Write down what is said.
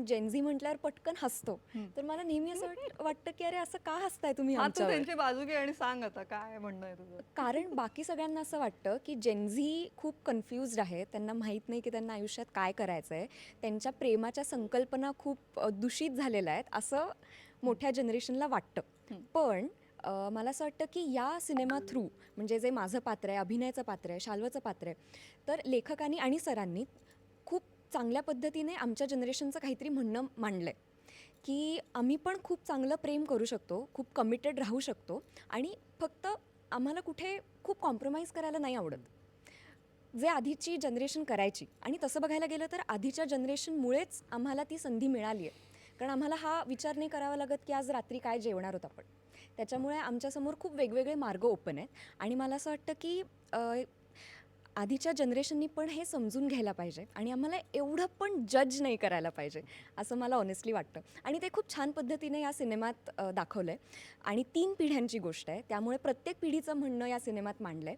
आपण जेनझी म्हटल्यावर पटकन हसतो. तर मला नेहमी असं वाटतं की अरे असं का हसताय तुम्ही हा, तू आमच्यावर? त्यांची बाजू घे आणि सांग आता काय म्हणणं आहे तुझं. कारण बाकी सगळ्यांना असं वाटतं की जेनझी खूप कन्फ्युज्ड आहे, त्यांना माहीत नाही की त्यांना आयुष्यात काय करायचं आहे, त्यांच्या प्रेमाच्या संकल्पना खूप दूषित झालेल्या आहेत असं मोठ्या जनरेशनला वाटतं. पण मला असं वाटतं की या सिनेमा थ्रू म्हणजे जे माझं पात्र आहे, अभिनयाचं पात्र आहे, शाल्वचं पात्र आहे, तर लेखकांनी आणि सरांनी खूप चांगल्या पद्धतीने आमच्या जनरेशनचं काहीतरी म्हणणं मांडलं आहे की आम्ही पण खूप चांगलं प्रेम करू शकतो, खूप कमिटेड राहू शकतो आणि फक्त आम्हाला कुठे खूप कॉम्प्रोमाइज करायला नाही आवडत, जे आधीची जनरेशन करायची. आणि तसं बघायला गेलं तर आधीच्या जनरेशनमुळेच आम्हाला ती संधी मिळाली आहे, कारण आम्हाला हा विचार नाही करावा लागत की आज रात्री काय जेवणार आहोत आपण. त्याच्यामुळे आमच्यासमोर खूप वेगवेगळे मार्ग ओपन आहेत आणि मला असं वाटतं की आधीच्या जनरेशननी पण हे समजून घ्यायला पाहिजे आणि आम्हाला एवढं पण जज नाही करायला पाहिजे, असं मला ऑनेस्टली वाटतं. आणि ते खूप छान पद्धतीने या सिनेमात दाखवलं आहे आणि 3 पिढ्यांची गोष्ट आहे, त्यामुळे प्रत्येक पिढीचं म्हणणं या सिनेमात मांडलं आहे.